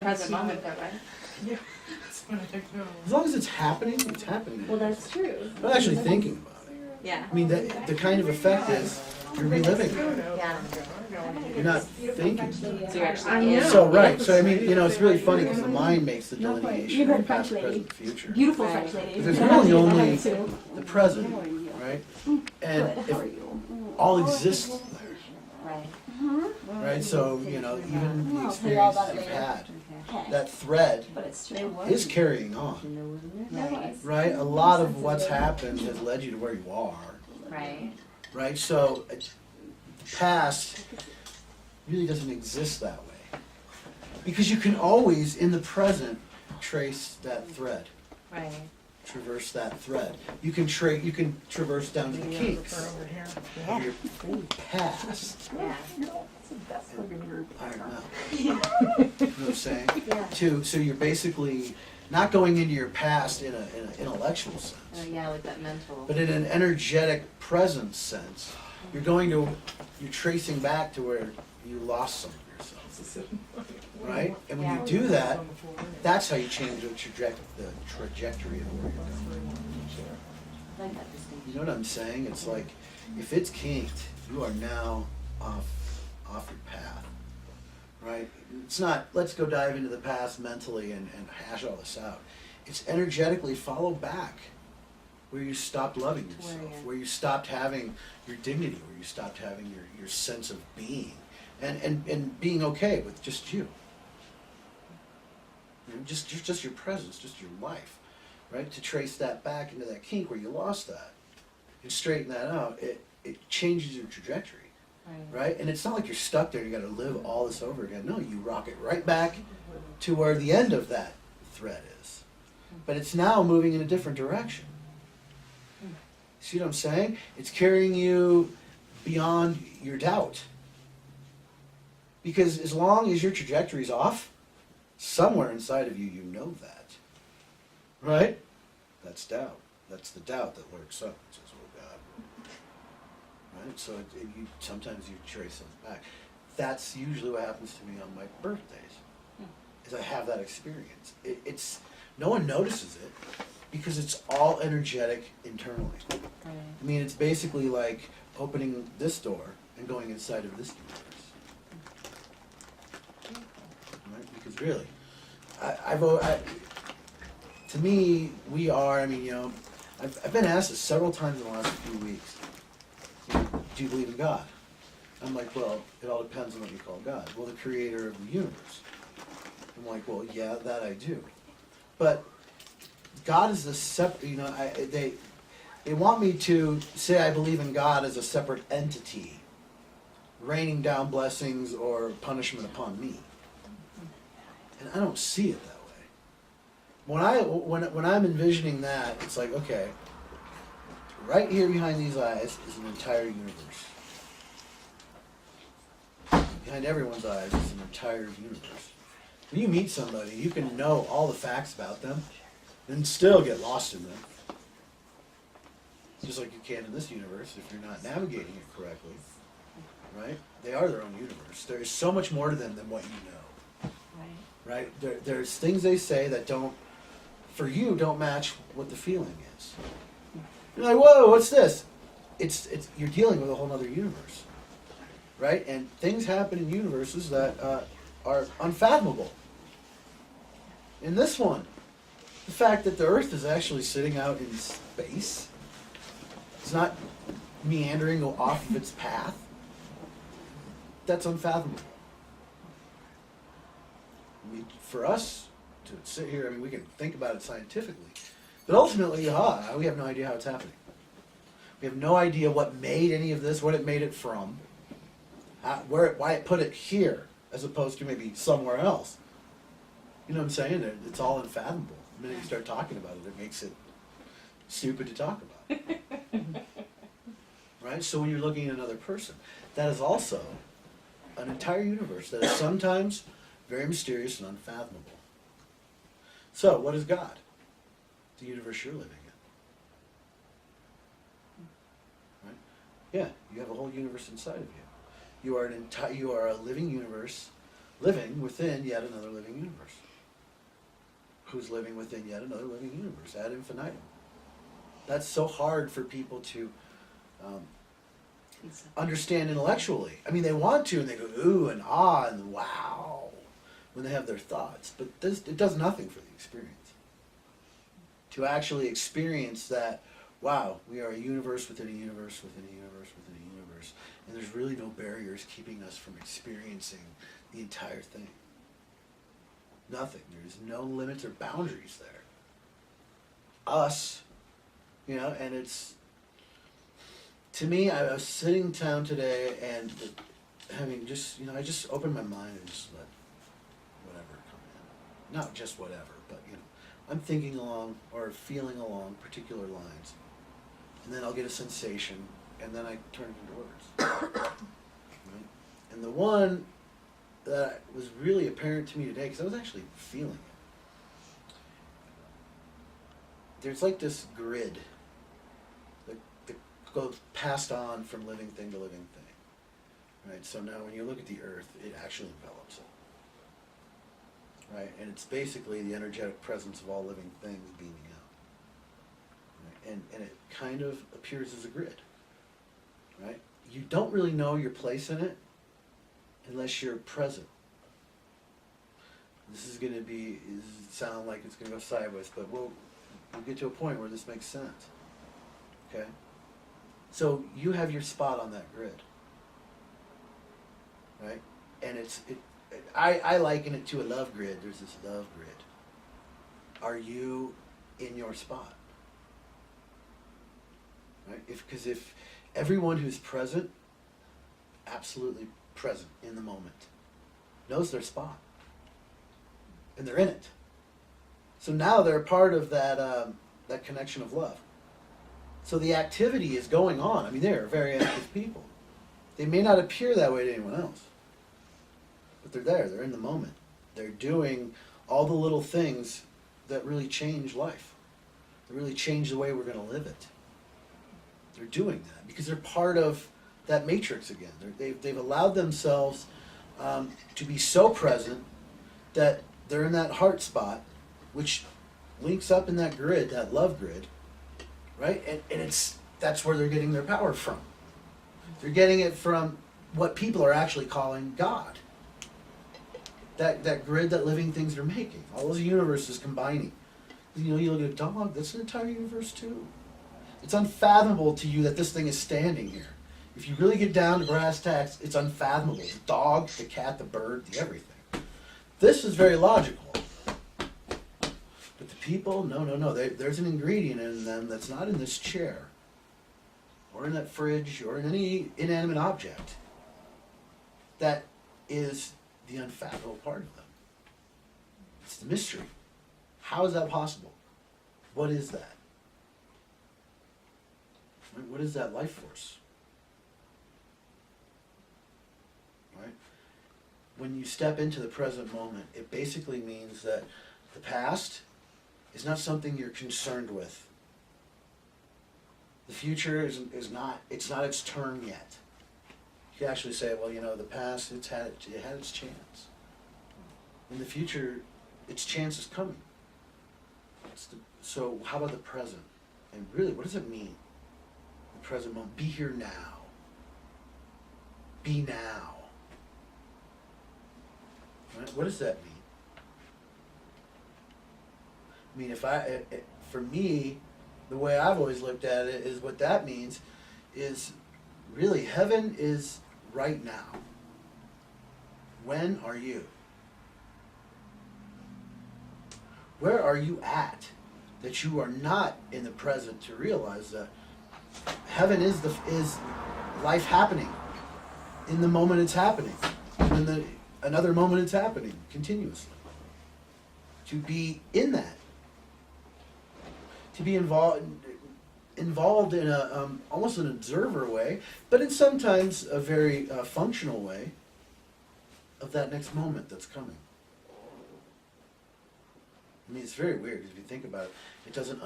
present moment though, right? Yeah. As long as it's happening, it's happening. Well, that's true. I'm not actually thinking about it. Yeah. I mean, the kind of effect is you're reliving it. Yeah. You're not thinking. So you're actually I in. know. So, right. So, I mean, it's really funny because the mind makes the delineation You've of heard past, French lady. present, future. Beautiful Right. French lady. There's really only I have too. the present, right? And Good. if How are you? all exists there, Right. right? So, even the I'll tell you all experience about it you've later. had, Okay. that thread But it's true. is carrying on, Right. right? A lot of what's happened has led you to where you are, Right. right? So, past really doesn't exist that way. Because you can always, in the present, trace that thread, Right. traverse that thread. You can traverse down to the kinks of your past. Yeah. I don't know. You know what I'm saying? So you're basically not going into your past in an intellectual sense, Yeah, like that mental. but in an energetic presence sense. You're tracing back to where you lost some of yourself, right? And when Yeah. you do that, that's how you change the trajectory of where you're going. I like that distinction. You know what I'm saying? It's like, if it's kinked, you are now off your path, right? It's not, let's go dive into the past mentally and hash all this out. It's energetically follow back where you stopped loving yourself, where you stopped having your dignity, where you stopped having your sense of being, and being okay with just you. Just your presence, just your life, right? To trace that back into that kink where you lost that and straighten that out, it changes your trajectory, right? And it's not like you're stuck there, you gotta live all this over again. No, you rock it right back to where the end of that thread is. But it's now moving in a different direction. See what I'm saying? It's carrying you beyond your doubt. Because as long as your trajectory's off, somewhere inside of you, you know that. Right? That's doubt. That's the doubt that lurks up and says, oh God. Right? So sometimes you trace those back. That's usually what happens to me on my birthdays. Is I have that experience. It's no one notices it because it's all energetic internally. Right. I mean, it's basically like opening this door and going inside of this universe. Right? Because really, to me, we are, I've been asked this several times in the last few weeks. Do you believe in God? I'm like, well, it all depends on what you call God. Well, the creator of the universe. I'm like, well, yeah, that I do. But God is a separate, they want me to say I believe in God as a separate entity, raining down blessings or punishment upon me. And I don't see it that way. When I'm envisioning that, it's like, okay, right here behind these eyes is an entire universe. Behind everyone's eyes is an entire universe. When you meet somebody, you can know all the facts about them and still get lost in them. Just like you can in this universe if you're not navigating it correctly. Right? They are their own universe. There is so much more to them than what you know. Right. Right? There's things they say that don't match what the feeling is. You're like, whoa, what's this? It's you're dealing with a whole other universe. Right? And things happen in universes that are unfathomable. In this one, the fact that the Earth is actually sitting out in space, it's not meandering off of its path, that's unfathomable. I mean, for us to sit here, we can think about it scientifically, but ultimately, we have no idea how it's happening. We have no idea what made any of this, what it made it from, why it put it here, as opposed to maybe somewhere else. You know what I'm saying? It's all unfathomable. The minute you start talking about it, it makes it stupid to talk about. Right? So when you're looking at another person, that is also an entire universe that is sometimes very mysterious and unfathomable. So, what is God? The universe you're living in. Right? Yeah, you have a whole universe inside of you. You are a living universe living within yet another living universe. Who's living within yet another living universe ad infinitum. That's so hard for people to understand intellectually. I mean, they want to, and they go ooh and ah and wow when they have their thoughts, but it does nothing for the experience. To actually experience that, wow, we are a universe within a universe within a universe within a universe, and there's really no barriers keeping us from experiencing the entire thing. Nothing. There's no limits or boundaries there. Us, and it's, to me, I was sitting down today and having just, I just opened my mind and just let whatever come in. Not just whatever, but, I'm thinking along or feeling along particular lines. And then I'll get a sensation, and then I turn it into words. Right? And the one that was really apparent to me today, because I was actually feeling it, there's like this grid that goes passed on from living thing to living thing. Right? So now when you look at the earth, it actually envelops it. Right? And it's basically the energetic presence of all living things beaming out. Right? And it kind of appears as a grid. Right? You don't really know your place in it unless you're present. This is going to sound like it's going to go sideways, but we'll get to a point where this makes sense. Okay? So you have your spot on that grid. Right? And I liken it to a love grid. There's this love grid. Are you in your spot? Right? Because if everyone who's present, absolutely present in the moment, knows their spot, and they're in it. So now they're part of that connection of love. So the activity is going on. I mean, they're very active people. They may not appear that way to anyone else. But they're there, they're in the moment. They're doing all the little things that really change life. That really change the way we're going to live it. They're doing that because they're part of that matrix again. They've allowed themselves to be so present that they're in that heart spot, which links up in that grid, that love grid, right? And that's where they're getting their power from. They're getting it from what people are actually calling God. That grid that living things are making. All those universes combining. You look at a dog, that's an entire universe too. It's unfathomable to you that this thing is standing here. If you really get down to brass tacks, it's unfathomable. The dog, the cat, the bird, the everything. This is very logical. But the people, no. There's an ingredient in them that's not in this chair, or in that fridge, or in any inanimate object, that is the unfathomable part of them. It's the mystery. How is that possible? What is that? Right? What is that life force? Right? When you step into the present moment, it basically means that the past is not something you're concerned with. The future is not its turn yet. You can actually say, well, the past, it had its chance. In the future, its chance is coming. So how about the present? And really, what does it mean? The present moment. Be here now. Be now. Right? What does that mean? I mean, for me, the way I've always looked at it is what that means is really heaven is right now. When are you? Where are you at that you are not in the present to realize that heaven is life happening in the moment it's happening, and in another moment it's happening continuously. To be in that, to be involved in a almost an observer way, but in sometimes a very functional way of that next moment that's coming. I mean, it's very weird because if you think about it, it doesn't